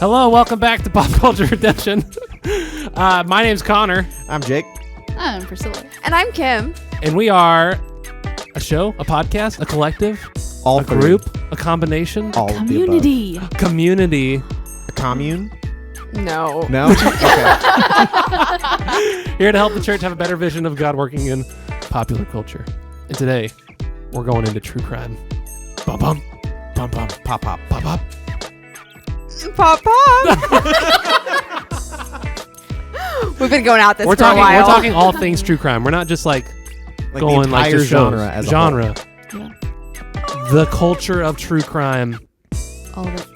Hello, welcome back to Pop Culture Redemption. My name's Connor. I'm Jake. I'm Priscilla. And I'm Kim. And we are a show, a podcast, a collective, All a three. group, a combination, All Community. Of the community. above. A commune? No. No? Okay. Here to help the church have a better vision of God working in popular culture. And today, we're going into true crime. Bum bum. Bum bum. Pop, pop. Pop pop. Pop, pop. We've been going out this We're for a while. We're talking all things true crime. We're not just like going the like entire just genre shows. as a genre. Yeah. The culture of true crime All of it.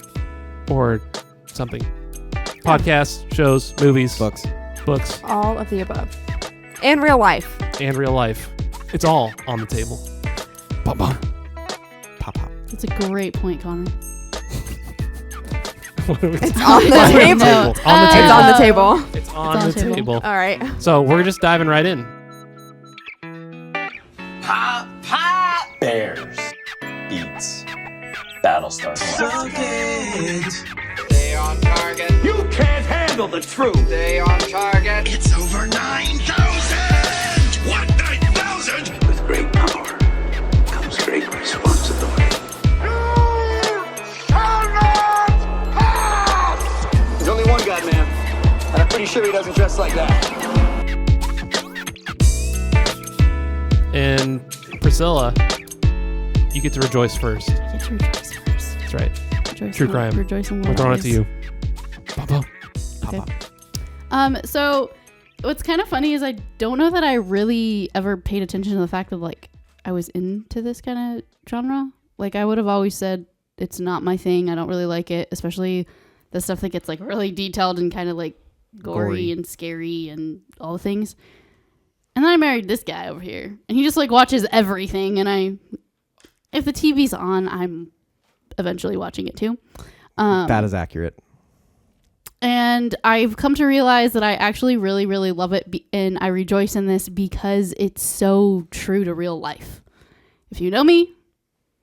or something. Podcasts, shows, movies, whole. Books. All of the above. And real life. and real life. It's all on the table. Bum bum. Pop, pop. That's a great point, Connor. It's on the No. table. No. It's on the It's table. on the table. It's on It's the on the table. All right. So we're just diving right in. Pop, pop. Bears beats Battlestar. Stay on target. You can't handle the truth. Stay on target. It's over 9,000! What, 9,000? With great power comes great responsibility. There's only one God, man. And I'm pretty sure he doesn't dress like that. And Priscilla, you get to rejoice first. I get to rejoice first. That's right. Rejoice True in- crime. Rejoice in We're what throwing it to ways? you. Bum bum. Okay. So what's kind of funny is I don't know that I really ever paid attention to the fact that like I was into this kind of genre. Like I would have always said it's not my thing. I don't really like it, especially the stuff that gets like really detailed and kind of like gory and scary and all the things. And then I married this guy over here, and he just like watches everything. And if the TV's on, I'm eventually watching it too. That is accurate. And I've come to realize that I actually really, really love it. And I rejoice in this because it's so true to real life. If you know me,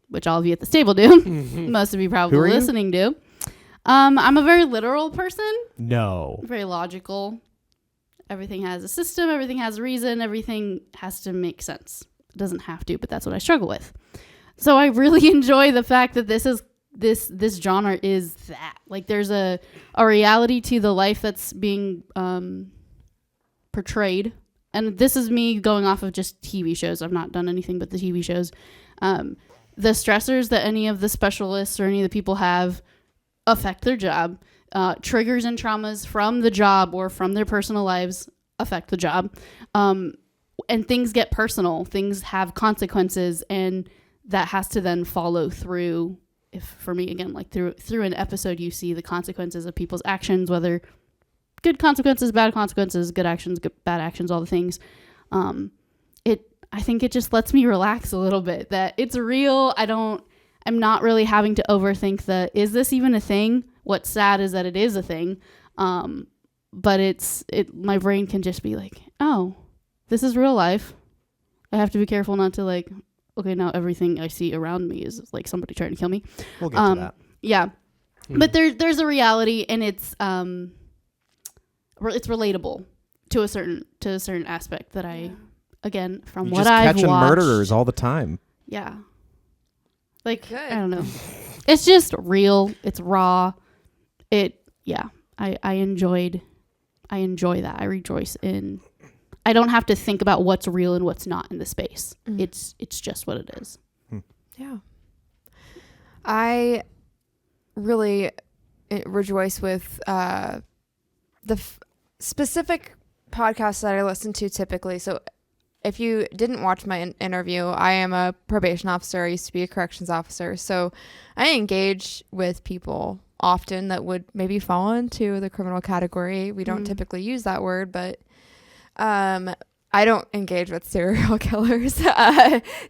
which all of you at this table do, most of you probably Who are you? listening do. I'm a very literal person, No. very logical. Everything has a system, everything has a reason, everything has to make sense. It doesn't have to, but that's what I struggle with. So I really enjoy the fact that this genre is that. Like there's a reality to the life that's being portrayed. And this is me going off of just TV shows. I've not done anything but the TV shows. The stressors that any of the specialists or any of the people have affect their job. Triggers and traumas from the job or from their personal lives affect the job. And things get personal. Things have consequences, and that has to then follow through. If for me, again, like through an episode, you see the consequences of people's actions, whether good consequences, bad consequences, good actions, bad actions, all the things. I think it just lets me relax a little bit, that it's real. I'm not really having to overthink is this even a thing? What's sad is that it is a thing. But my brain can just be like, oh, this is real life. I have to be careful not to like, okay, now everything I see around me is like somebody trying to kill me. We'll get to that. Yeah. But there's a reality, and it's relatable to a certain aspect that I, again, from You're what just I've catching watched. murderers all the time. Yeah. Like, Good. I don't know. It's just real. It's raw. I enjoy that. I rejoice in, I don't have to think about what's real and what's not in the space. It's just what it is. Yeah. I really rejoice with the specific podcasts that I listen to typically. So if you didn't watch my interview, I am a probation officer. I used to be a corrections officer. So I engage with people often that would maybe fall into the criminal category. We don't typically use that word, but I don't engage with serial killers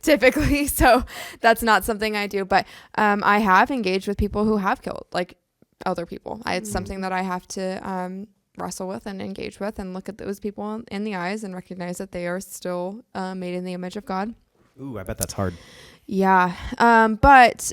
typically. So that's not something I do. But I have engaged with people who have killed, like other people. It's something that I have to wrestle with and engage with and look at those people in the eyes and recognize that they are still made in the image of God. Ooh, I bet that's hard. Yeah. But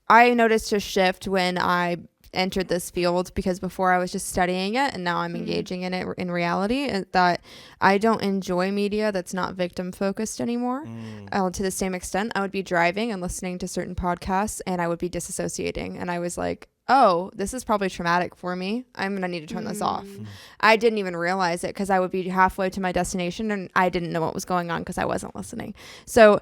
I noticed a shift when I entered this field, because before I was just studying it and now I'm engaging in it in reality, and that I don't enjoy media that's not victim focused anymore. To the same extent, I would be driving and listening to certain podcasts and I would be disassociating, and I was like, oh, this is probably traumatic for me. I'm going to need to turn this off. I didn't even realize it because I would be halfway to my destination and I didn't know what was going on because I wasn't listening. So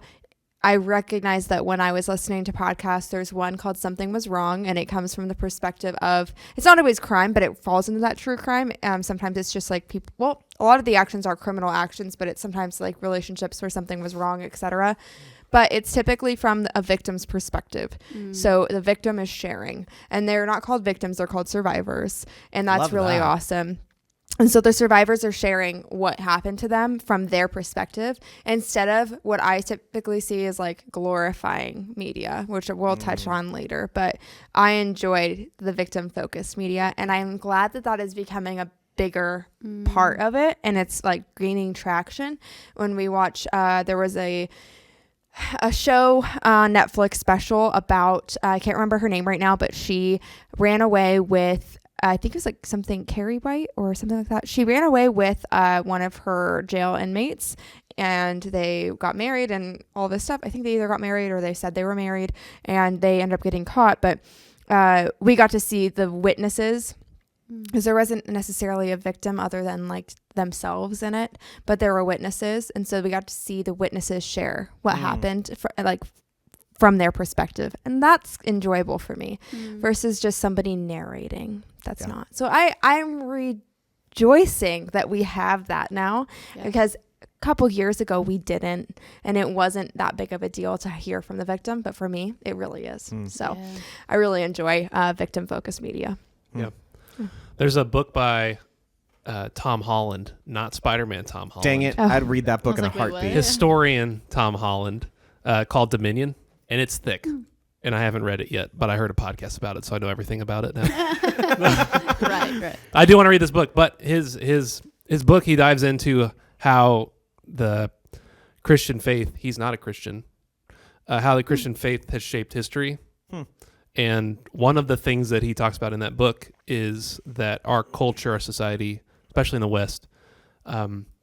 I recognized that when I was listening to podcasts, there's one called Something Was Wrong, and it comes from the perspective of, it's not always crime, but it falls into that true crime. Sometimes it's just like people, well, a lot of the actions are criminal actions, but it's sometimes like relationships where something was wrong, etc. But it's typically from a victim's perspective. So the victim is sharing, and they're not called victims, they're called survivors. And that's really awesome. And so the survivors are sharing what happened to them from their perspective, instead of what I typically see as like glorifying media, which we'll touch on later. But I enjoyed the victim focused media, and I'm glad that that is becoming a bigger part of it. And it's like gaining traction. When we watch, there was a show on Netflix special about, I can't remember her name right now, but she ran away with, I think it was like something Carrie White or something like that. She ran away with one of her jail inmates, and they got married and all this stuff. I think they either got married or they said they were married, and they ended up getting caught. But we got to see the witnesses, because there wasn't necessarily a victim other than like themselves in it, but there were witnesses. And so we got to see the witnesses share what happened from their perspective. And that's enjoyable for me versus just somebody narrating. That's not. So I'm rejoicing that we have that now, because a couple years ago we didn't, and it wasn't that big of a deal to hear from the victim. But for me, it really is. So I really enjoy victim focused media. Yeah. There's a book by Tom Holland, not Spider-Man Tom Holland. Dang it. I'd read that book in a like, wait, what? heartbeat. Historian Tom Holland, called Dominion, and it's thick. And I haven't read it yet, but I heard a podcast about it, so I know everything about it now. Right. I do want to read this book, but his book, he dives into how the Christian faith, he's not a Christian, how the Christian faith has shaped history. And one of the things that he talks about in that book is that our culture, our society, especially in the West,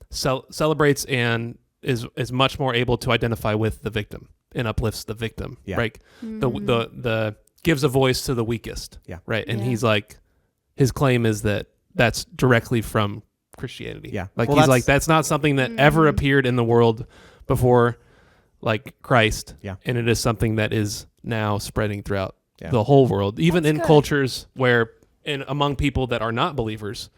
celebrates and is much more able to identify with the victim and uplifts the victim, right? The gives a voice to the weakest, right? And he's like, his claim is that that's directly from Christianity. Like, well, he's like, that's not something that ever appeared in the world before, like Christ. And it is something that is now spreading throughout the whole world, even in cultures where, among people that are not believers,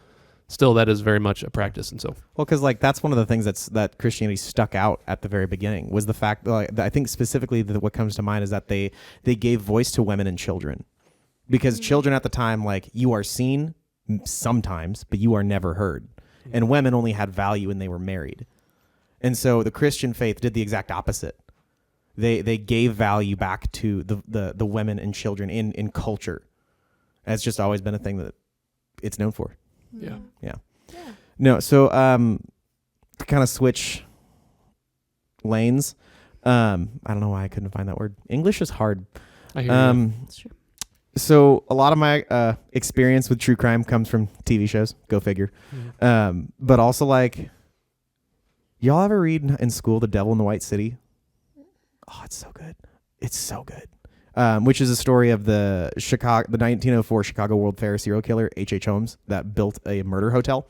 still that is very much a practice. And so, well, because like that's one of the things that Christianity stuck out at the very beginning was the fact that I think specifically that what comes to mind is that they gave voice to women and children, because children at the time, like, you are seen sometimes, but you are never heard, and women only had value when they were married. And so the Christian faith did the exact opposite. They gave value back to the women and children in culture. And it's just always been a thing that it's known for. Yeah. No, so to kind of switch lanes, I don't know why I couldn't find that word. English is hard. I hear you. That's true. So a lot of my experience with true crime comes from TV shows. Go figure. But also, like, y'all ever read in school The Devil in the White City? Oh, it's so good. It's so good. Which is a story of the 1904 Chicago World Fair serial killer, H.H. Holmes, that built a murder hotel.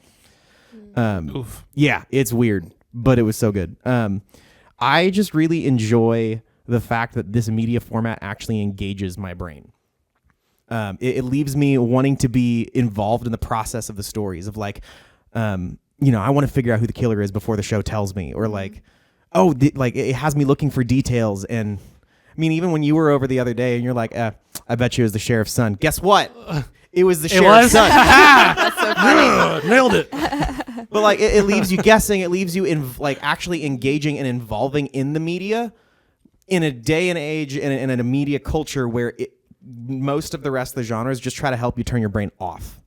Oof. Yeah, it's weird, but it was so good. I just really enjoy the fact that this media format actually engages my brain. It leaves me wanting to be involved in the process of the stories of, like, I want to figure out who the killer is before the show tells me, or like, it has me looking for details. And I mean, even when you were over the other day and you're like, I bet you it was the sheriff's son. Guess what? It was the sheriff's son. That's so funny. Nailed it. But like, it leaves you guessing. It leaves you in like actually engaging and involving in the media in a day and age and in a media culture where most of the rest of the genres just try to help you turn your brain off.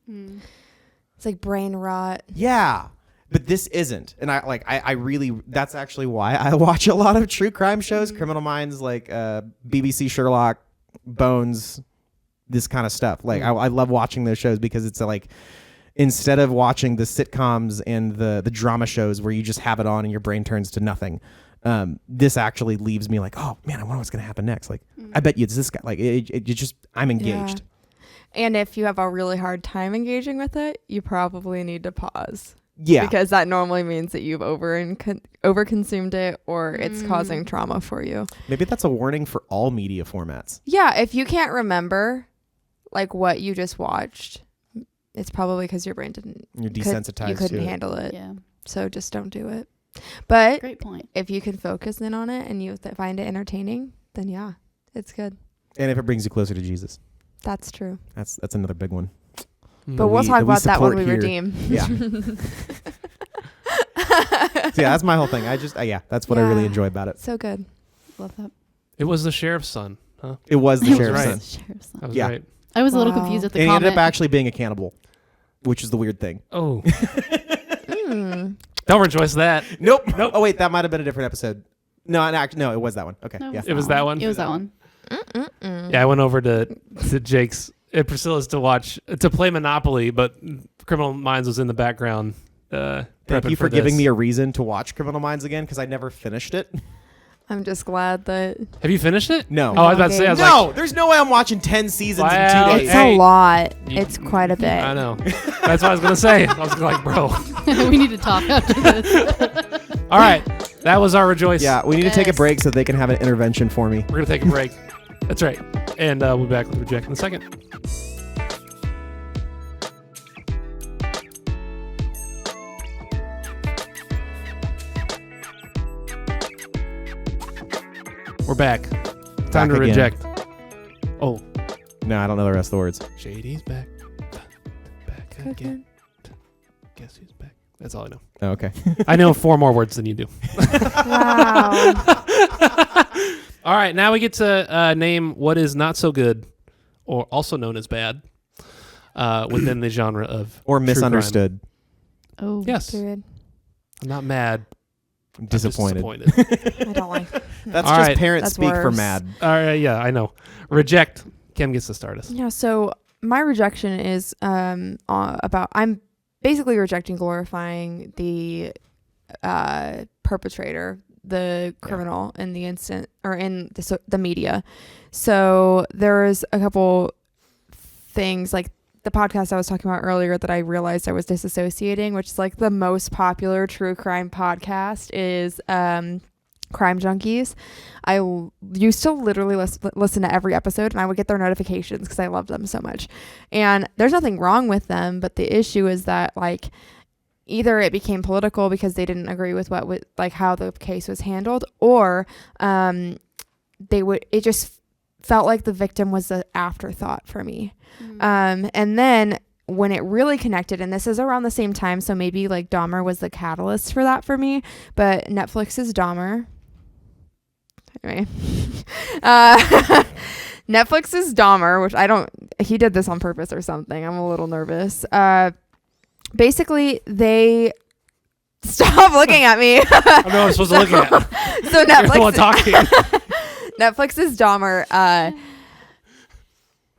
It's like brain rot. Yeah. But this isn't. And I really, that's actually why I watch a lot of true crime shows, Criminal Minds, like BBC Sherlock, Bones, this kind of stuff. Like I love watching those shows because it's like, instead of watching the sitcoms and the drama shows where you just have it on and your brain turns to nothing, this actually leaves me like, oh man, I wonder what's going to happen next. Like, I bet you it's this guy. Like it just, I'm engaged. Yeah. And if you have a really hard time engaging with it, you probably need to pause. Yeah. Because that normally means that you've overconsumed it, or it's causing trauma for you. Maybe that's a warning for all media formats. Yeah. If you can't remember like what you just watched, it's probably because your brain You're desensitized. You couldn't to handle it. Yeah. So just don't do it. But Great point. if you can focus in on it and you find it entertaining, then yeah, it's good. And if it brings you closer to Jesus. That's true. That's another big one. But we'll talk about that when we redeem. Yeah. So yeah, that's my whole thing. That's what I really enjoy about it. So good. Love that. It was the sheriff's son, huh? It was the sheriff's right. son. That was Yeah. right. I was a little confused at the and comment. he ended up actually being a cannibal, which is the weird thing. Oh. Don't rejoice that. Nope. Oh wait, that might have been a different episode. No, it was that one. Okay. No, Yeah. It was that one? It was that one. Yeah, I went over to Jake's and Priscilla's to play Monopoly, but Criminal Minds was in the background. Thank you for giving me a reason to watch Criminal Minds again, because I never finished it. I'm just glad that... Have you finished it? No. Oh, I was about to say, no, there's no way I'm watching 10 seasons in 2 days. It's a lot. It's quite a bit. I know. That's what I was going to say. I was like, bro. We need to talk after this. All right. That was our rejoice. Yeah, we need to take a break so they can have an intervention for me. We're going to take a break. That's right. And we'll be back with Reject in a second. We're back. Time to again. reject. Oh. No, I don't know the rest of the words. Shady's back. Back again. Guess who's back? That's all I know. Oh, okay. I know 4 more words than you do. Wow. All right, now we get to name what is not so good, or also known as bad, within the genre of or true misunderstood. crime. Oh, Yes. Period. I'm not mad. I'm disappointed. I don't like it. That's All just right. parent That's speak for worse. mad. All right, yeah, I know. Reject. Kim gets to start us. Yeah, so my rejection is about... I'm basically rejecting glorifying the perpetrator, the criminal in the instant, or in the media. So there's a couple things, like the podcast I was talking about earlier that I realized I was disassociating, which is like the most popular true crime podcast is Crime Junkies. I used to literally listen to every episode, and I would get their notifications because I loved them so much. And there's nothing wrong with them, but the issue is that like either it became political because they didn't agree with how the case was handled, or it just felt like the victim was the afterthought for me. And then when it really connected, and this is around the same time, so maybe like Dahmer was the catalyst for that for me, but Netflix's Dahmer. Anyway, Netflix's Dahmer, which he did this on purpose or something. I'm a little nervous. Basically, they stop looking at me. I know I'm supposed to look at. So You're the one talking. Netflix's Dahmer.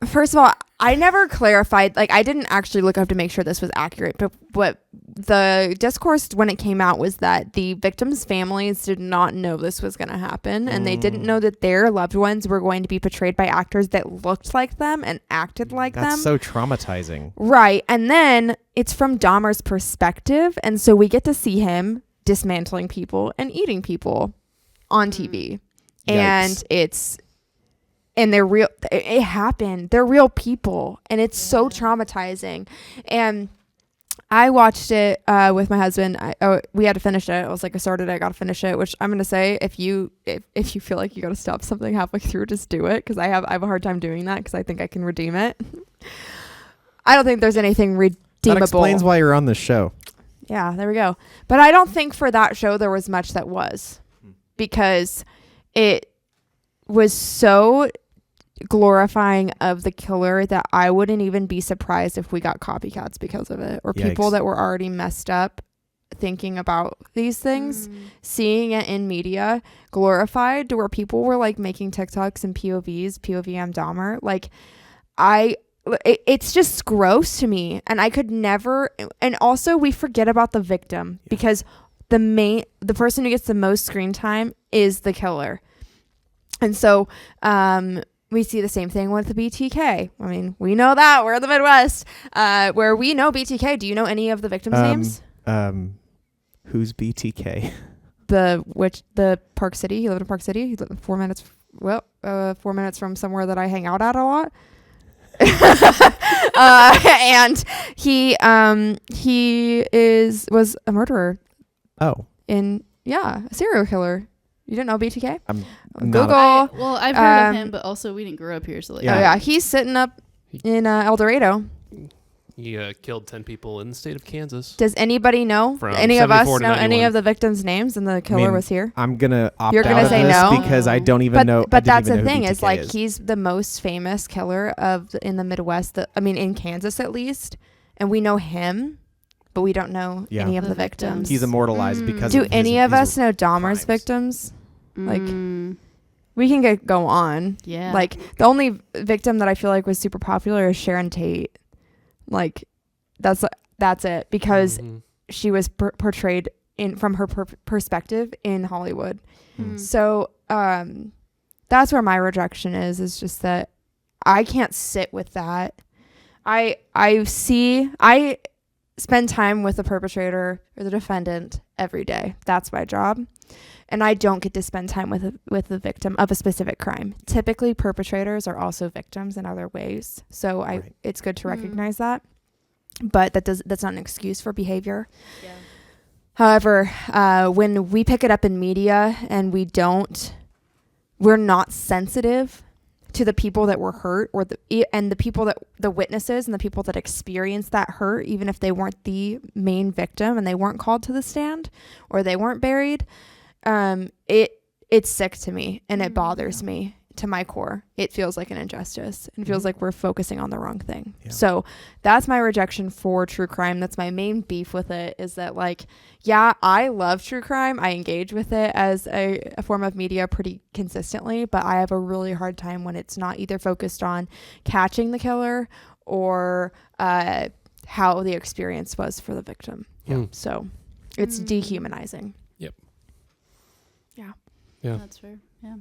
First of all, I never clarified, like I didn't actually look up to make sure this was accurate, but what the discourse when it came out was that the victims' families did not know this was going to happen, and they didn't know that their loved ones were going to be portrayed by actors that looked like them and acted like them. That's so traumatizing. Right. And then it's from Dahmer's perspective, and so we get to see him dismantling people and eating people on TV. Yikes. And they're real. It happened. They're real people, and it's so traumatizing. And I watched it with my husband. We had to finish it. I was like, I started it, I gotta finish it. Which I'm gonna say, if you feel like you gotta stop something halfway through, just do it, because I have a hard time doing that, because I think I can redeem it. I don't think there's anything redeemable. That explains why you're on this show. Yeah, there we go. But I don't think for that show there was much that was, because it was so glorifying of the killer that I wouldn't even be surprised if we got copycats because of it, or people that were already messed up thinking about these things, seeing it in media glorified to where people were like making TikToks and POV I'm Dahmer. Like, it's just gross to me, and I could never. And also, we forget about the victim because the person who gets the most screen time is the killer, and so we see the same thing with the BTK. I mean, we know that we're in the Midwest, where we know BTK. Do you know any of the victims' names? Who's BTK? The Park City. He lived in Park City. He lived 4 minutes. 4 minutes from somewhere that I hang out at a lot. And he was a murderer. Oh. A serial killer. You didn't know BTK? Google. I've heard of him, but also we didn't grow up here, so like. Yeah. Oh yeah, he's sitting up in El Dorado. He killed 10 people in the state of Kansas. Does anybody know? From Any of us know 94 to any 91. of the victims' names? And the killer was here. I'm gonna opt You're out gonna of say this no? because I don't even know. But that's the the thing is like he's the most famous killer in the Midwest. In Kansas at least, and we know him, but we don't know any of the victims. He's immortalized because. Do of any his of us know crimes. Dahmer's victims? Like, we can go on. Yeah. Like the only victim that I feel like was super popular is Sharon Tate. Like, that's it because she was portrayed from her perspective in Hollywood. So that's where my rejection is just that I can't sit with that. I spend time with the perpetrator or the defendant every day. That's my job. And I don't get to spend time with the victim of a specific crime. Typically, perpetrators are also victims in other ways. So it's good to recognize that. But that's not an excuse for behavior. Yeah. However, when we pick it up in media and we're not sensitive to the people that were hurt and the people that the witnesses and the people that experienced that hurt, even if they weren't the main victim and they weren't called to the stand or they weren't buried, it's sick to me and it bothers me to my core. It feels like an injustice and feels like we're focusing on the wrong thing. Yeah. So that's my rejection for true crime. That's my main beef with it is that I love true crime. I engage with it as a form of media pretty consistently, but I have a really hard time when it's not either focused on catching the killer or how the experience was for the victim. Yeah. So it's dehumanizing. Yep. Yeah. Yeah. That's fair. Yeah.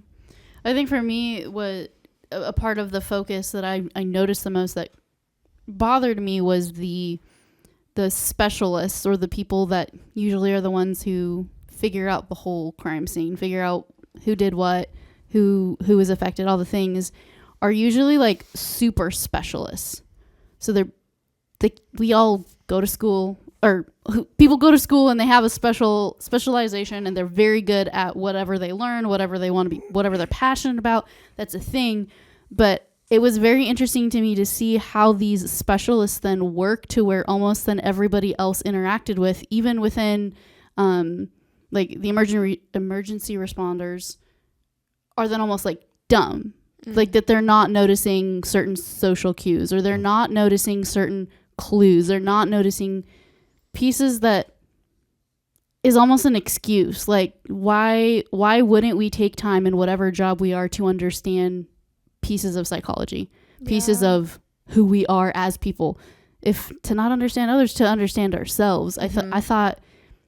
I think for me, what a part of the focus that I noticed the most that bothered me was the specialists or the people that usually are the ones who figure out the whole crime scene, figure out who did what, who was affected, all the things are usually like super specialists. So we all go to school or people go to school and they have a specialization and they're very good at whatever they learn, whatever they want to be, whatever they're passionate about. That's a thing. But it was very interesting to me to see how these specialists then work to where almost then everybody else interacted with, even within like the emergency responders are then almost like dumb. Like that they're not noticing certain social cues or they're not noticing certain clues. They're not noticing pieces that is almost an excuse. Like why wouldn't we take time in whatever job we are to understand pieces of psychology, pieces of who we are as people, if to not understand others, to understand ourselves. I thought,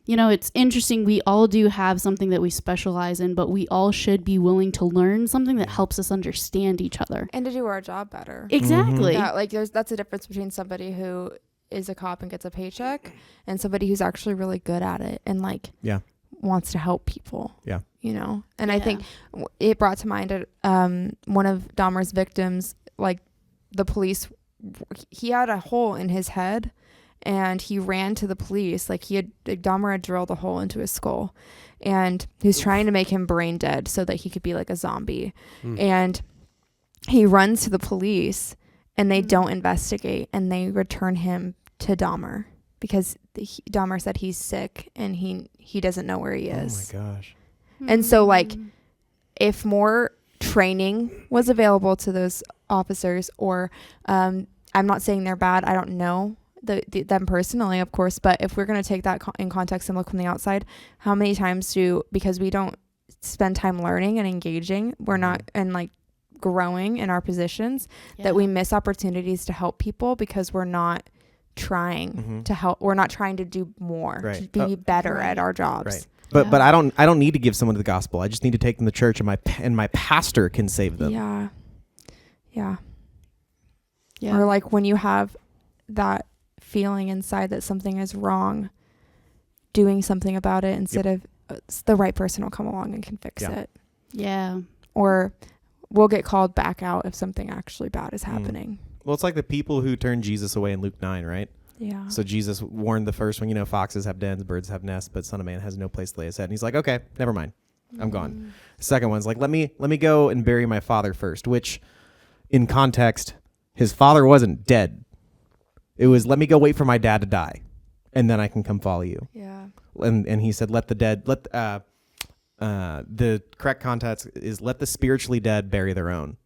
it's interesting. We all do have something that we specialize in, but we all should be willing to learn something that helps us understand each other and to do our job better. Exactly. Yeah, like that's a difference between somebody who is a cop and gets a paycheck and somebody who's actually really good at it and wants to help people. Yeah. And I think it brought to mind one of Dahmer's victims, like the police, he had a hole in his head and he ran to the police. Like Dahmer had drilled a hole into his skull and he was trying to make him brain dead so that he could be like a zombie. And he runs to the police and they don't investigate and they return him to Dahmer because Dahmer said he's sick and he doesn't know where he is. Oh my gosh. And so if more training was available to those officers or I'm not saying they're bad. I don't know them personally, of course, but if we're going to take that in context and look from the outside, how many times because we don't spend time learning and engaging, we're not, and growing in our positions that we miss opportunities to help people because we're not trying to help. We're not trying to do more, to be better at our jobs. Right. But I don't need to give someone the gospel. I just need to take them to church, and my pastor can save them. Yeah. Or like when you have that feeling inside that something is wrong, doing something about it instead of the right person will come along and can fix it. Yeah. Or we'll get called back out if something actually bad is happening. Well, it's like the people who turned Jesus away in Luke 9, right? Yeah. So Jesus warned the first one, foxes have dens, birds have nests, but Son of Man has no place to lay his head. And he's like, okay, never mind. I'm gone. The second one's like, let me go and bury my father first, which in context, his father wasn't dead. It was, let me go wait for my dad to die, and then I can come follow you. Yeah. And he said, the correct context is let the spiritually dead bury their own.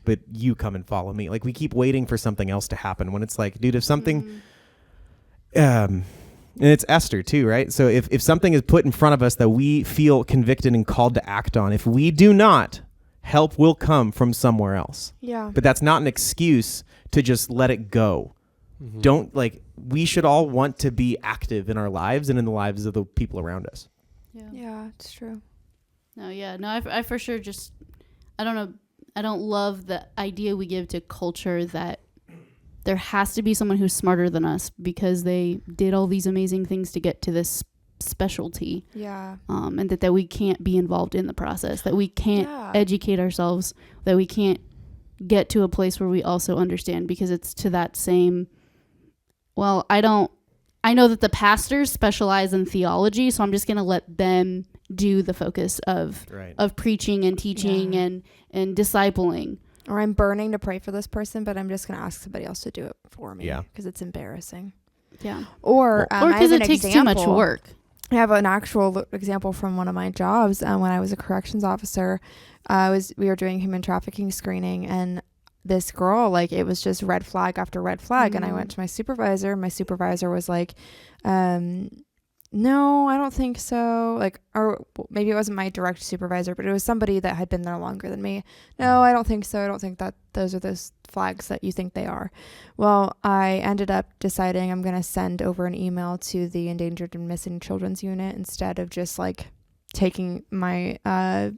But you come and follow me. Like, we keep waiting for something else to happen when it's like, dude, if something, and it's Esther too, right? So if something is put in front of us that we feel convicted and called to act on, if we do not, help will come from somewhere else. Yeah. But that's not an excuse to just let it go. Don't, we should all want to be active in our lives and in the lives of the people around us. Yeah, it's true. No, I for sure just, I don't know. I don't love the idea we give to culture that there has to be someone who's smarter than us because they did all these amazing things to get to this specialty. Yeah. And that we can't be involved in the process, that we can't educate ourselves, that we can't get to a place where we also understand, because it's to that same, I know that the pastors specialize in theology, so I'm just going to let them do the focus of preaching and teaching and discipling. Or I'm burning to pray for this person, but I'm just going to ask somebody else to do it for me because it's embarrassing. Yeah. Or because it takes too much work. I have an actual example from one of my jobs. When I was a corrections officer, we were doing human trafficking screening, and this girl, it was just red flag after red flag. And I went to my supervisor. My supervisor was like, no, I don't think so. Or maybe it wasn't my direct supervisor, but it was somebody that had been there longer than me. No, I don't think so. I don't think that those are those flags that you think they are. Well, I ended up deciding I'm going to send over an email to the Endangered and Missing Children's Unit instead of just taking my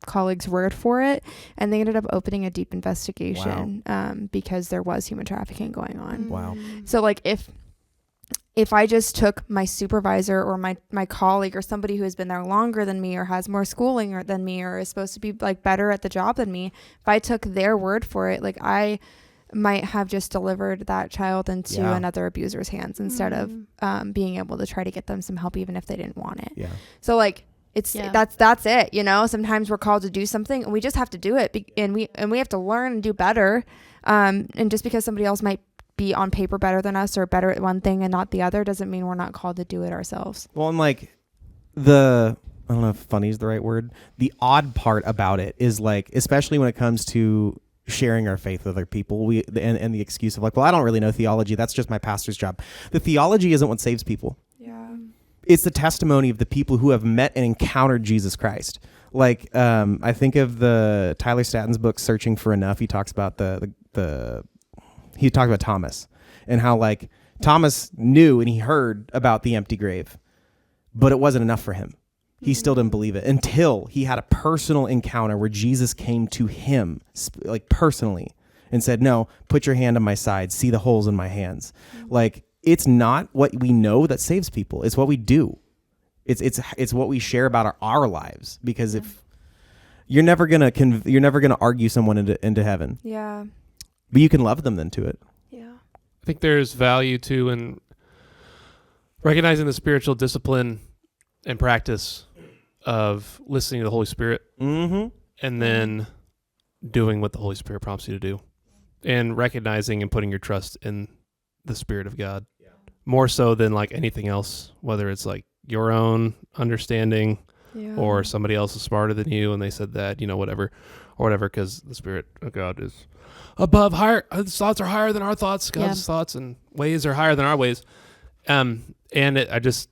colleague's word for it. And they ended up opening a deep investigation because there was human trafficking going on. Wow. So if I just took my supervisor or my colleague or somebody who has been there longer than me or has more schooling than me or is supposed to be better at the job than me, if I took their word for it, I might have just delivered that child into another abuser's hands instead of being able to try to get them some help even if they didn't want it. Yeah. So that's it. Sometimes we're called to do something and we just have to do it, and we have to learn and do better. And just because somebody else might be on paper better than us or better at one thing and not the other doesn't mean we're not called to do it ourselves. Well, and I don't know if funny is the right word. The odd part about it is especially when it comes to sharing our faith with other people, and the excuse of I don't really know theology. That's just my pastor's job. The theology isn't what saves people. Yeah. It's the testimony of the people who have met and encountered Jesus Christ. I think of the Tyler Staton's book, Searching for Enough. He talks about he talked about Thomas and how Thomas knew and he heard about the empty grave, but it wasn't enough for him. He still didn't believe it until he had a personal encounter where Jesus came to him personally and said, no, put your hand on my side, see the holes in my hands. It's not what we know that saves people. It's what we do. It's what we share about our lives, because if you're never going to argue someone into heaven. Yeah. But you can love them into it. Yeah. I think there's value too in recognizing the spiritual discipline and practice of listening to the Holy Spirit, and then doing what the Holy Spirit prompts you to do, and recognizing and putting your trust in the Spirit of God more so than anything else, whether it's your own understanding or somebody else is smarter than you and they said that, whatever, because the Spirit of God is above, higher. His thoughts are higher than our thoughts. God's thoughts and ways are higher than our ways. I just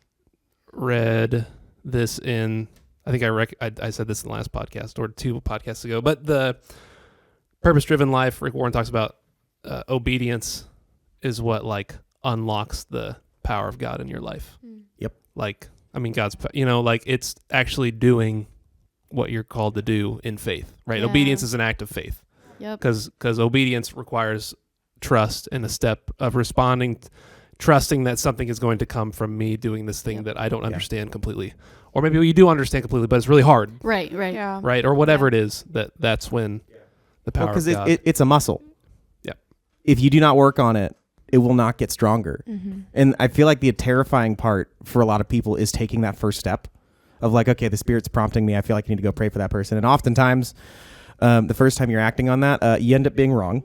read this in, I think I said this in the last podcast or 2 podcasts ago, but purpose-driven life, Rick Warren talks about obedience is what like unlocks the power of God in your life. Yep. Like, I mean, God's, like it's actually doing what you're called to do in faith, right? Yeah. Obedience is an act of faith. Yep. Because obedience requires trust and a step of responding, trusting that something is going to come from me doing this thing that I don't understand completely. Or maybe you do understand completely, but it's really hard. Right. Yeah. Right. Or whatever it is, that's when the power of God. Because it's a muscle. Yeah. If you do not work on it, it will not get stronger. And I feel like the terrifying part for a lot of people is taking that first step of like, okay, the Spirit's prompting me. I feel like I need to go pray for that person. And oftentimes, the first time you're acting on that, you end up being wrong.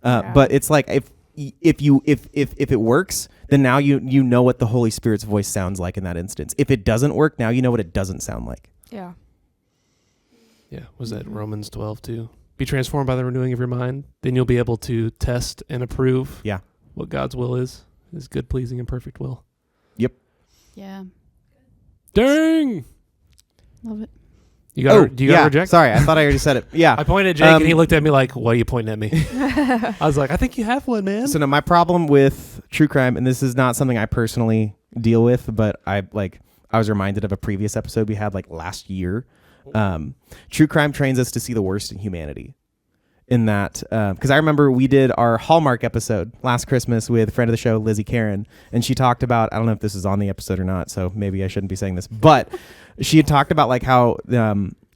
But it's like if it works, then now you know what the Holy Spirit's voice sounds like in that instance. If it doesn't work, now you know what it doesn't sound like. Yeah. Yeah. Was that Romans 12 too? Be transformed by the renewing of your mind. Then you'll be able to test and approve what God's will is, his good, pleasing, and perfect will. Yep. Yeah. Dang. Love it. You got to reject? Sorry, I thought I already said it. Yeah. I pointed at Jake and he looked at me like, "Why are you pointing at me?" I was like, "I think you have one, man." So no, my problem with true crime, and this is not something I personally deal with, but I was reminded of a previous episode we had like last year. True crime trains us to see the worst in humanity. In that, because I remember we did our Hallmark episode last Christmas with a friend of the show, Lizzie Karen, and she talked about, I don't know if this is on the episode or not, so maybe I shouldn't be saying this, but she had talked about like how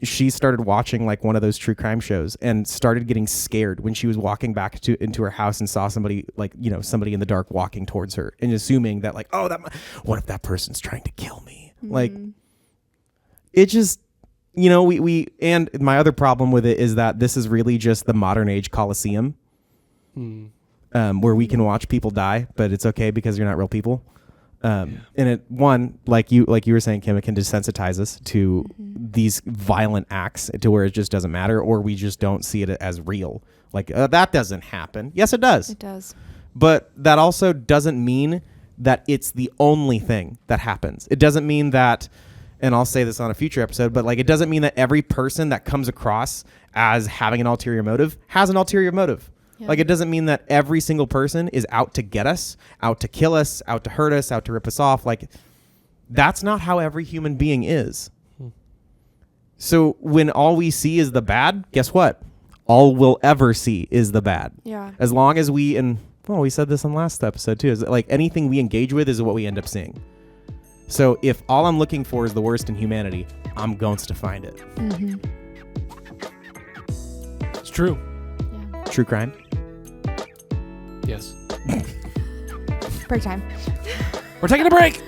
she started watching like one of those true crime shows and started getting scared when she was walking back into her house and saw somebody somebody in the dark walking towards her and assuming that like, what if that person's trying to kill me? Like, it just... we and my other problem with it is that this is really just the modern age Coliseum, where we can watch people die, but it's okay because you're not real people. And like you were saying, Kim, it can desensitize us to these violent acts to where it just doesn't matter, or we just don't see it as real. Like that doesn't happen. Yes, it does. It does. But that also doesn't mean that it's the only thing that happens. It doesn't mean that. And I'll say this on a future episode, but like it doesn't mean that every person that comes across as having an ulterior motive has an ulterior motive. Yeah. Like it doesn't mean that every single person is out to get us, out to kill us, out to hurt us, out to rip us off. Like that's not how every human being is. So when all we see is the bad, guess what? All we'll ever see is the bad. Yeah. As long as we said this on last episode too, is that like anything we engage with is what we end up seeing. So if all I'm looking for is the worst in humanity, I'm going to find it. It's true. Yeah. True crime. Yes. Break time. We're taking a break.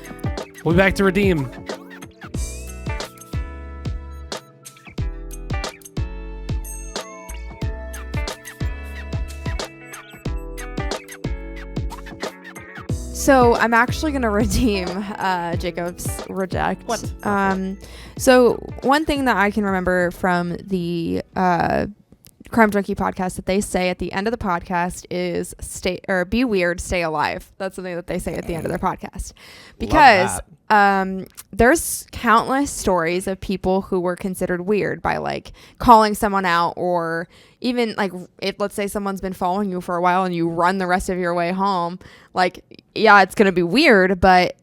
We'll be back to redeem. So I'm actually going to redeem Jacob's reject. What? So one thing that I can remember from the Crime Junkie podcast that they say at the end of the podcast is be weird, stay alive. That's something that they say at the end of their podcast. Because there's countless stories of people who were considered weird by like calling someone out, or even like if let's say someone's been following you for a while and you run the rest of your way home, like, yeah, it's going to be weird, but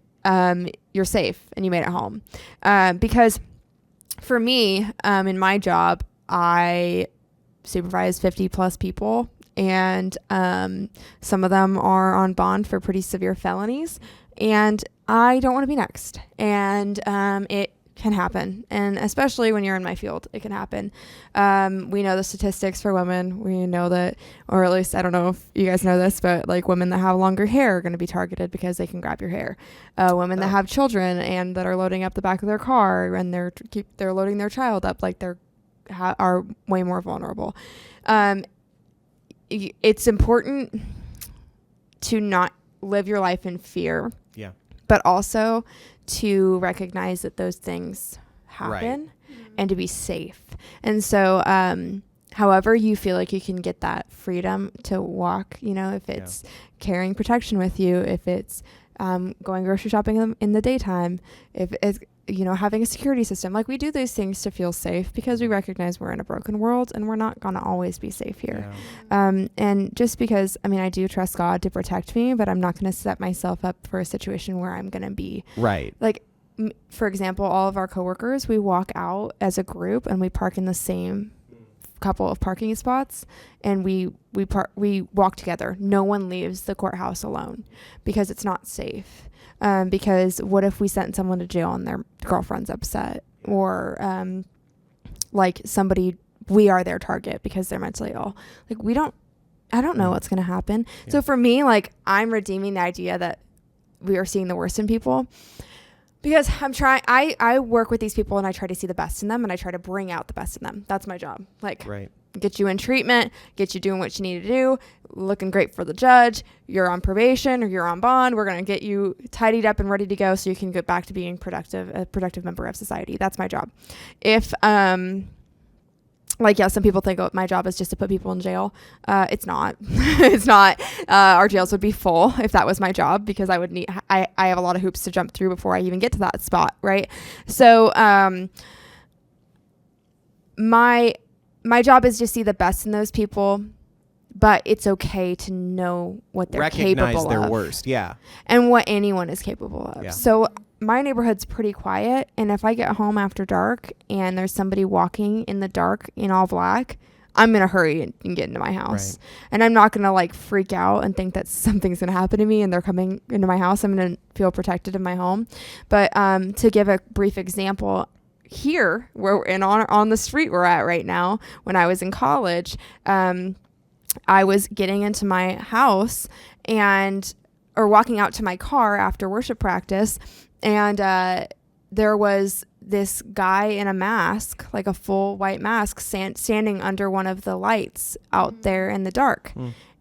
you're safe and you made it home. Because for me, in my job, I supervise 50 plus people, and some of them are on bond for pretty severe felonies, and I don't want to be next. And it can happen, and especially when you're in my field, it can happen. We know the statistics for women. We know that, or at least I don't know if you guys know this, but like women that have longer hair are going to be targeted because they can grab your hair. Women that have children and that are loading up the back of their car and they're loading their child up, like are way more vulnerable. It's important to not live your life in fear. Yeah. But also to recognize that those things happen, and to be safe. And so, however you feel like you can get that freedom to walk, if it's carrying protection with you, if it's going grocery shopping in the daytime, if it's having a security system. Like, we do these things to feel safe because we recognize we're in a broken world and we're not going to always be safe here. Yeah. And just because, I do trust God to protect me, but I'm not going to set myself up for a situation where I'm going to be right. Like, for example, all of our coworkers, we walk out as a group and we park in the same couple of parking spots, and we walk together. No one leaves the courthouse alone because it's not safe. Because what if we sent someone to jail and their girlfriend's upset, or like somebody, we are their target because they're mentally ill. Like, I don't know what's going to happen. Yeah. So for me, like, I'm redeeming the idea that we are seeing the worst in people, because I work with these people and I try to see the best in them and I try to bring out the best in them. That's my job. Like, right. Get you in treatment, get you doing what you need to do, looking great for the judge. You're on probation or you're on bond. We're going to get you tidied up and ready to go so you can get back to being a productive member of society. That's my job. If, some people think my job is just to put people in jail. It's not. It's not. Our jails would be full if that was my job, because I have a lot of hoops to jump through before I even get to that spot, right? So my job is to see the best in those people, but it's okay to know what they're capable of. Recognize their worst, yeah. And what anyone is capable of. Yeah. So my neighborhood's pretty quiet, and if I get home after dark and there's somebody walking in the dark in all black, I'm going to hurry and get into my house. Right. And I'm not going to like freak out and think that something's going to happen to me and they're coming into my house. I'm going to feel protected in my home. But to give a brief example, here on the street we're at right now, when I was in college, I was getting into my house or walking out to my car after worship practice, and there was this guy in a mask, like a full white mask, standing under one of the lights out there in the dark.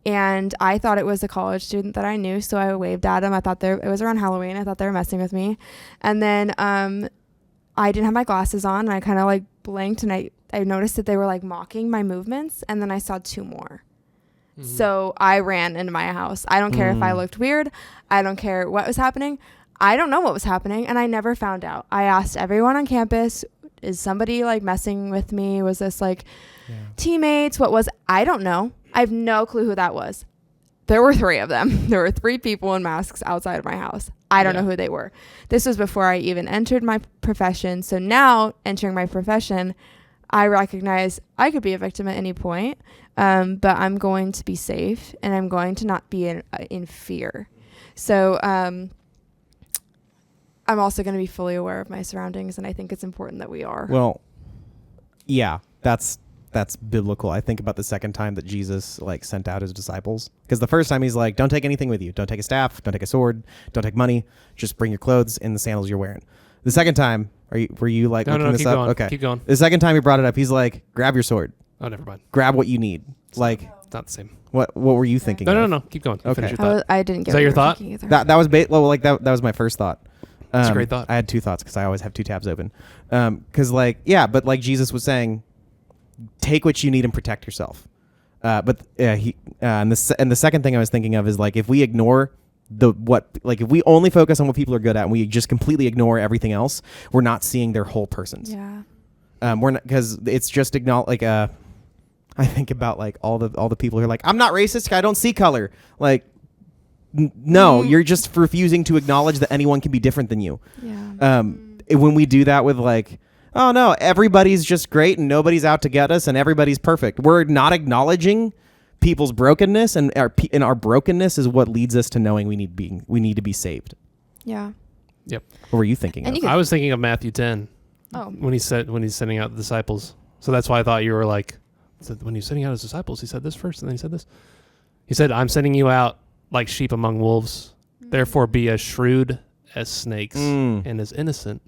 And I thought it was a college student that I knew, so I waved at him. I thought it was around Halloween. I thought they were messing with me. And then I didn't have my glasses on, and I kind of like blinked, and I noticed that they were like mocking my movements, and then I saw two more. Mm-hmm. So I ran into my house. I don't care if I looked weird. I don't care what was happening. I don't know what was happening, and I never found out. I asked everyone on campus, is somebody like messing with me? Was this like teammates? What was? I don't know. I have no clue who that was. There were 3 of them. There were 3 people in masks outside of my house. I don't know who they were. This was before I even entered my profession. So now, entering my profession, I recognize I could be a victim at any point, but I'm going to be safe, and I'm going to not be in fear. So I'm also going to be fully aware of my surroundings, and I think it's important that we are. Well, yeah, that's biblical. I think about the second time that Jesus like sent out his disciples, because the first time he's like, don't take anything with you. Don't take a staff. Don't take a sword. Don't take money. Just bring your clothes and the sandals you're wearing. The second time, were you like looking this up? Going. Okay, keep going. The second time he brought it up, he's like, grab your sword. Oh, never mind. Grab what you need. Like, it's not the same. What were you thinking? No. Keep going. Okay. Finish your thought. I didn't get. Is that your thought? That was that was my first thought. That's a great thought. I had 2 thoughts because I always have 2 tabs open. Because but like Jesus was saying, take what you need and protect yourself. And the second thing I was thinking of is like, if we ignore if we only focus on what people are good at and we just completely ignore everything else, we're not seeing their whole persons. Yeah. We're not, because it's just I think about like all the people who are like, I'm not racist, I don't see color. Like, no, you're just refusing to acknowledge that anyone can be different than you. Yeah. When we do that with like, oh no, everybody's just great and nobody's out to get us and everybody's perfect, we're not acknowledging people's brokenness, and our brokenness is what leads us to knowing we need to be saved. Yeah. Yep. What were you thinking of? I was thinking of Matthew 10. Oh. When he's sending out the disciples. So that's why I thought you were like, when he's sending out his disciples, he said this first, and then he said this. He said, I'm sending you out like sheep among wolves. Therefore be as shrewd as snakes and as innocent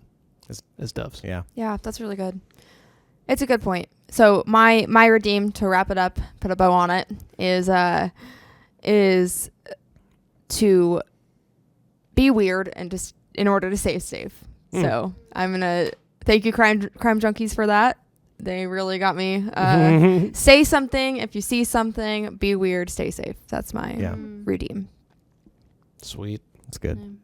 as doves. Yeah. Yeah, that's really good. It's a good point. So my redeem, to wrap it up, put a bow on it, is to be weird and just in order to stay safe. So I'm gonna thank you, crime junkies, for that. They really got me. Say something if you see something. Be weird. Stay safe. That's my redeem. Sweet. That's good.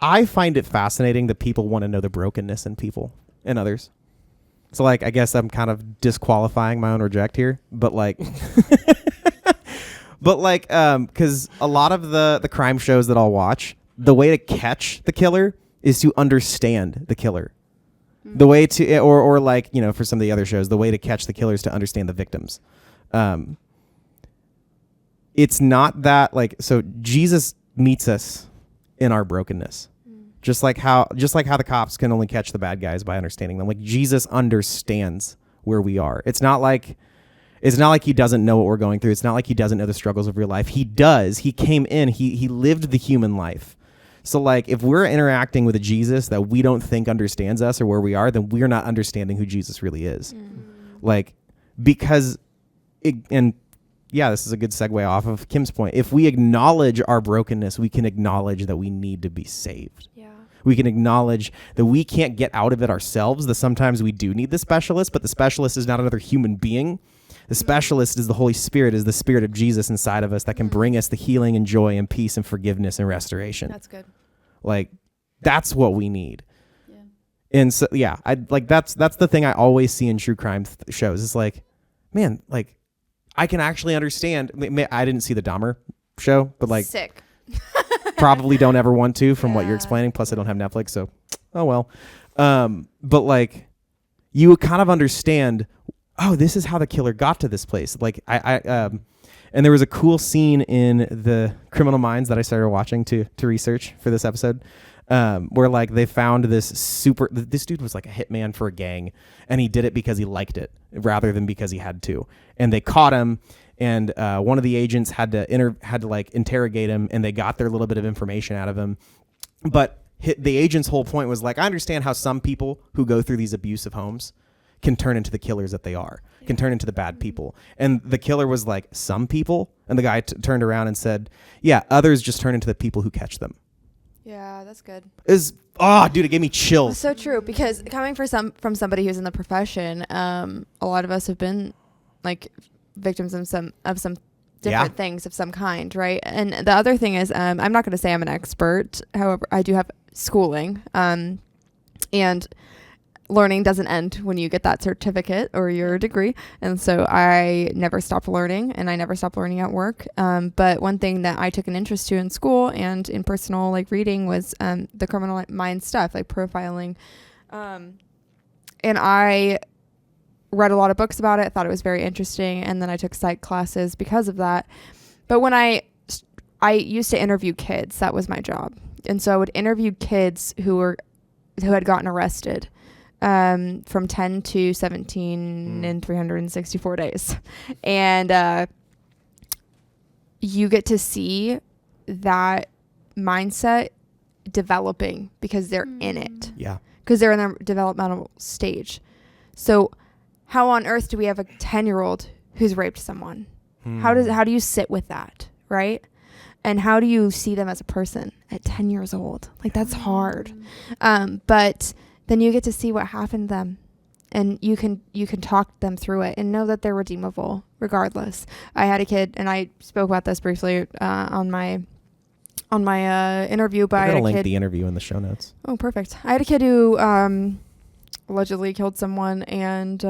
I find it fascinating that people want to know the brokenness in people and others. So like, I guess I'm kind of disqualifying my own reject here, but like, cause a lot of the crime shows that I'll watch, the way to catch the killer is to understand the killer. The way to, or like, you know, for some of the other shows, the way to catch the killer is to understand the victims. It's not that like, so Jesus meets us in our brokenness. Just like how the cops can only catch the bad guys by understanding them. Like Jesus understands where we are. It's not like he doesn't know what we're going through. It's not like he doesn't know the struggles of real life. He does. He came in. He lived the human life. So like if we're interacting with a Jesus that we don't think understands us or where we are, then we're not understanding who Jesus really is. Like because this is a good segue off of Kim's point. If we acknowledge our brokenness, we can acknowledge that we need to be saved. Yeah. We can acknowledge that we can't get out of it ourselves, that sometimes we do need the specialist, but the specialist is not another human being. The specialist is the Holy Spirit, is the Spirit of Jesus inside of us that can bring us the healing and joy and peace and forgiveness and restoration. That's good. Like, that's what we need. Yeah. And so, that's the thing I always see in true crime shows. It's like, man, like, I can actually understand. I didn't see the Dahmer show, but like, sick. Probably don't ever want to from what you're explaining. Plus, I don't have Netflix, so oh well. But like, you would kind of understand. Oh, this is how the killer got to this place. Like and there was a cool scene in the Criminal Minds that I started watching to research for this episode. Where like they found this dude was like a hitman for a gang, and he did it because he liked it rather than because he had to. And they caught him, and one of the agents had to like interrogate him, and they got their little bit of information out of him. But the agent's whole point was like, I understand how some people who go through these abusive homes can turn into the killers that they are, can turn into the bad people. And the killer was like, some people, and the guy turned around and said, yeah, others just turn into the people who catch them. Yeah, that's good. Dude, it gave me chills. It's so true, because coming from somebody who's in the profession, a lot of us have been like victims of some different things of some kind, right? And the other thing is, I'm not going to say I'm an expert. However, I do have schooling, and learning doesn't end when you get that certificate or your degree. And so I never stopped learning, and I never stopped learning at work. But one thing that I took an interest to in school and in personal like reading was the Criminal Minds stuff, like profiling. And I read a lot of books about it, thought it was very interesting. And then I took psych classes because of that. But when I used to interview kids, that was my job. And so I would interview kids who had gotten arrested. From 10 to 17 in 364 days. And you get to see that mindset developing because they're in it. Yeah. Because they're in their developmental stage. So how on earth do we have a 10-year-old who's raped someone? How do you sit with that, right? And how do you see them as a person at 10 years old? Like, that's hard. But then you get to see what happened to them, and you can talk them through it and know that they're redeemable regardless. I had a kid, and I spoke about this briefly on my interview. But I'm gonna link the interview in the show notes. Oh, perfect. I had a kid who allegedly killed someone, and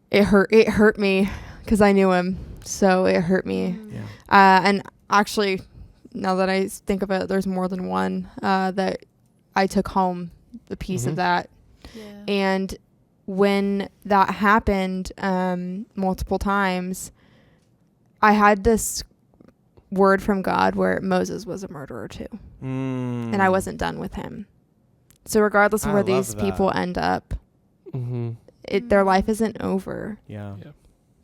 it hurt me because I knew him, so it hurt me. Yeah. And actually, now that I think of it, there's more than one that I took home. The piece of that. Yeah. And when that happened multiple times, I had this word from God where Moses was a murderer too. And I wasn't done with him. So regardless of where these people end up, their life isn't over. Yeah.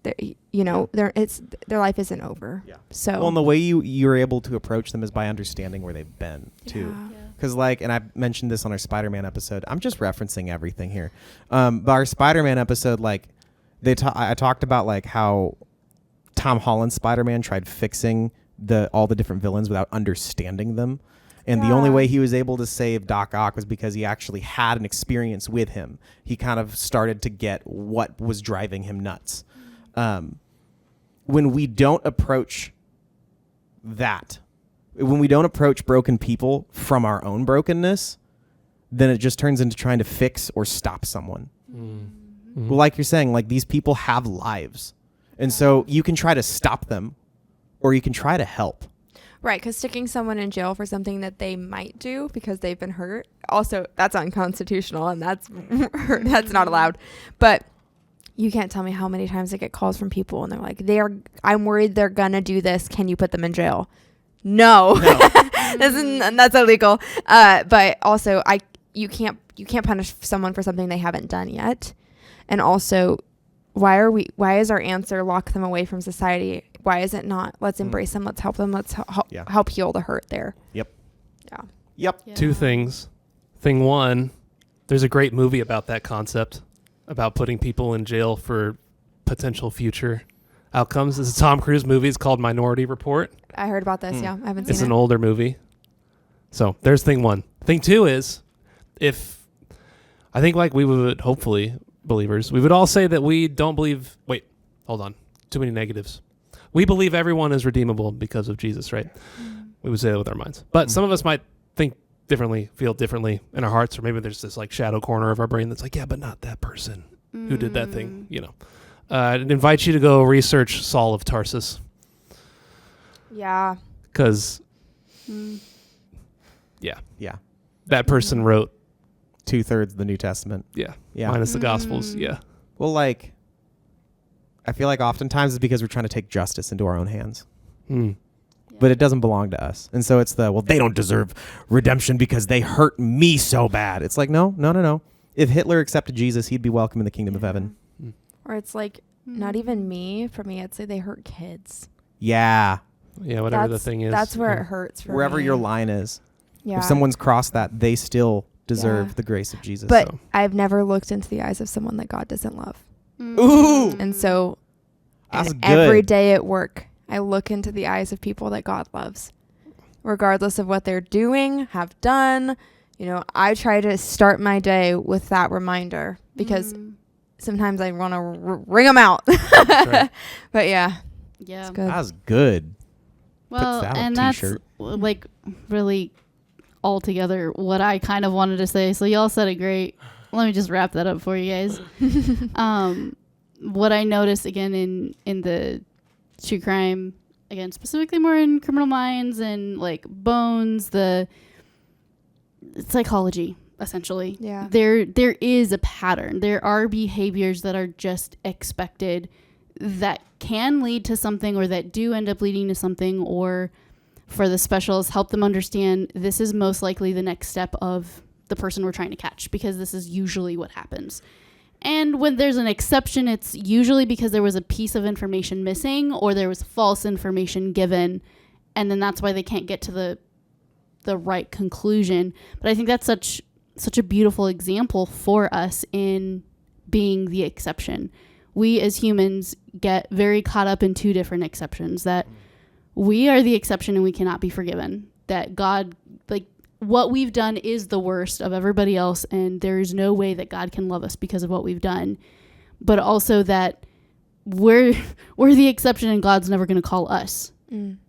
Their life isn't over. Yeah. So well, and the way you're able to approach them is by understanding where they've been too. Yeah. Because and I mentioned this on our Spider-Man episode. I'm just referencing everything here. But our Spider-Man episode, like I talked about like how Tom Holland's Spider-Man tried fixing all the different villains without understanding them. And the only way he was able to save Doc Ock was because he actually had an experience with him. He kind of started to get what was driving him nuts. When we don't approach that, when we don't approach broken people from our own brokenness, then it just turns into trying to fix or stop someone. Well, like you're saying, like these people have lives. And so you can try to stop them or you can try to help. Right, because sticking someone in jail for something that they might do because they've been hurt, also that's unconstitutional and that's not allowed. But you can't tell me how many times I get calls from people and they're like, I'm worried they're gonna do this. Can you put them in jail? No. That's illegal. But also, you can't punish someone for something they haven't done yet. And also, why is our answer lock them away from society? Why is it not let's embrace them, let's help them, let's help heal the hurt there? Yep. Yeah. Two things. Thing one, there's a great movie about that concept, about putting people in jail for potential future outcomes. It's a Tom Cruise movie. It's called Minority Report. I heard about this. Yeah, I haven't seen it. It's an older movie. So there's thing one. Thing two is, I think like we would hopefully, believers, we would all say that we don't believe, wait, hold on. Too many negatives. We believe everyone is redeemable because of Jesus, right? We would say that with our minds. But some of us might think differently, feel differently in our hearts, or maybe there's this like shadow corner of our brain that's like, yeah, but not that person who did that thing, you know. I'd invite you to go research Saul of Tarsus. Yeah. Because, that person wrote 2/3 of the New Testament. Yeah. Yeah. Minus the Gospels. Yeah. Well, like, I feel like oftentimes it's because we're trying to take justice into our own hands. But it doesn't belong to us. And so it's they don't deserve redemption because they hurt me so bad. It's like, no. If Hitler accepted Jesus, he'd be welcome in the kingdom of heaven. Or it's like, not even me. For me, I'd say they hurt kids. Yeah. Yeah, whatever the thing is. That's where it hurts for Wherever me. your line is. Yeah. If someone's crossed that, they still deserve the grace of Jesus. But I've never looked into the eyes of someone that God doesn't love. Ooh. And so That's good. every day at work, I look into the eyes of people that God loves, regardless of what they're doing, have done. You know, I try to start my day with that reminder because sometimes I want to ring them out. Right. But yeah. Yeah. It's good. That was good. Well, Puts out a and that's t-shirt. like really altogether what I kind of wanted to say. So y'all said it great. Let me just wrap that up for you guys. What I noticed again in the true crime, again specifically more in Criminal Minds and like Bones, the psychology essentially. Yeah. There is a pattern. There are behaviors that are just expected that can lead to something or that do end up leading to something, or for the specialists, help them understand this is most likely the next step of the person we're trying to catch, because this is usually what happens. And when there's an exception, it's usually because there was a piece of information missing or there was false information given, and then that's why they can't get to the right conclusion. But I think that's such a beautiful example for us in being the exception. We as humans get very caught up in two different exceptions, that we are the exception and we cannot be forgiven, that God, like, what we've done is the worst of everybody else, and there is no way that God can love us because of what we've done. But also that we're the exception and God's never going to call us.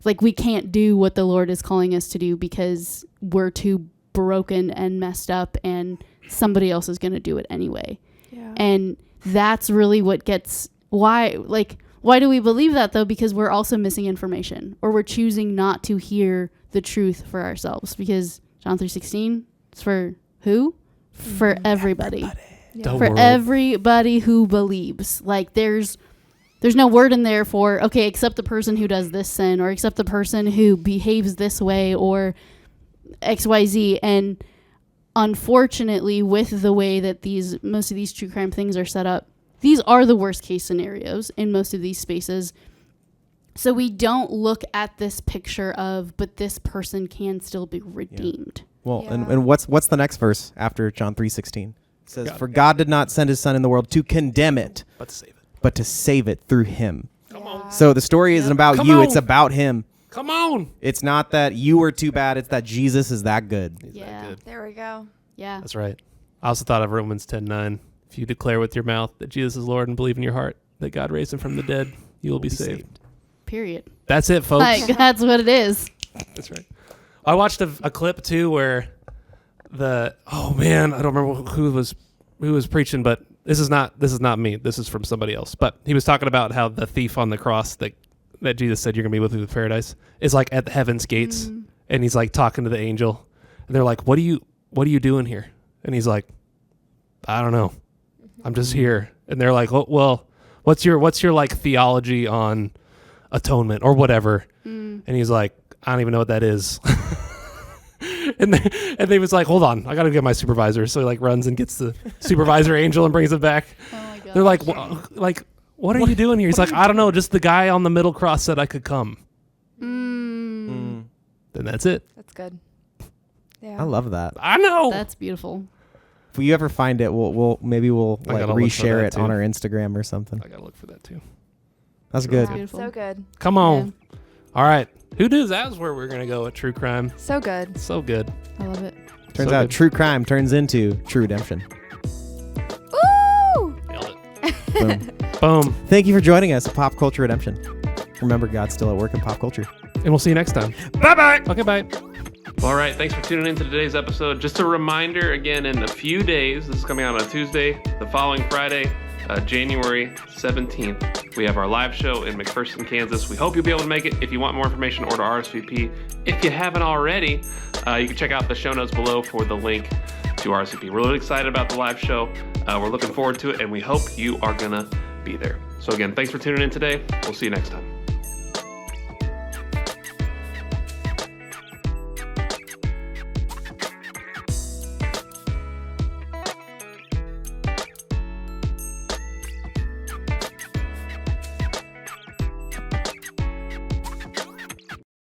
Like, we can't do what the Lord is calling us to do because we're too broken and messed up, and somebody else is going to do it anyway. Yeah. And that's really what gets why do we believe that though? Because we're also missing information, or we're choosing not to hear the truth for ourselves, because John 3:16, it's for who? For everybody. Yeah. For everybody who believes. Like, there's no word in there for, okay, except the person who does this sin, or except the person who behaves this way, or XYZ. And unfortunately, with the way that most of these true crime things are set up, these are the worst case scenarios in most of these spaces. So we don't look at this picture of, but this person can still be redeemed. Yeah. Well, and what's the next verse after John 3:16? It says, "For God did not send his son in the world to condemn it, but to save it through him." Come on. So the story isn't about you, it's about him. Come on. It's not that you were too bad, it's that Jesus is that good. He's that good. There we go. Yeah. That's right. I also thought of Romans 10:9. If you declare with your mouth that Jesus is Lord and believe in your heart that God raised him from the dead, you will be saved. Period. That's it, folks. Like, that's what it is. That's right. I watched a clip too where I don't remember who was preaching, but this is not me. This is from somebody else. But he was talking about how the thief on the cross that Jesus said you're gonna be with me with paradise is like at the heaven's gates, and he's like talking to the angel, and they're like, what are you doing here? And he's like, I don't know, I'm just here. And they're like, well, what's your like theology on atonement or whatever? And he's like, I don't even know what that is. and they was like, hold on, I gotta get my supervisor. So he like runs and gets the supervisor angel and brings it back. Oh my God. They're like, what are you doing here? He's like, I don't know, just the guy on the middle cross said I could come. Then that's it. That's good. Yeah, I love that. I know. That's beautiful. If we ever find it, we'll like reshare it too. on our Instagram or something. I gotta look for that too. That's good. Yeah, so good. Come on. Yeah. All right. Who does that is where we're gonna go with true crime. So good. So good. I love it. Turns out true crime turns into true redemption. Woo! Nailed it. Boom. Boom. Thank you for joining us at Pop Culture Redemption. Remember, God's still at work in pop culture. And we'll see you next time. Bye-bye. Okay, bye. All right. Thanks for tuning in to today's episode. Just a reminder, again, in a few days, this is coming out on a Tuesday, the following Friday, January 17th, we have our live show in McPherson, Kansas. We hope you'll be able to make it. If you want more information, order RSVP. If you haven't already, you can check out the show notes below for the link to RSVP. We're really excited about the live show. We're looking forward to it, and we hope you are going to be there. So again, thanks for tuning in today. We'll see you next time.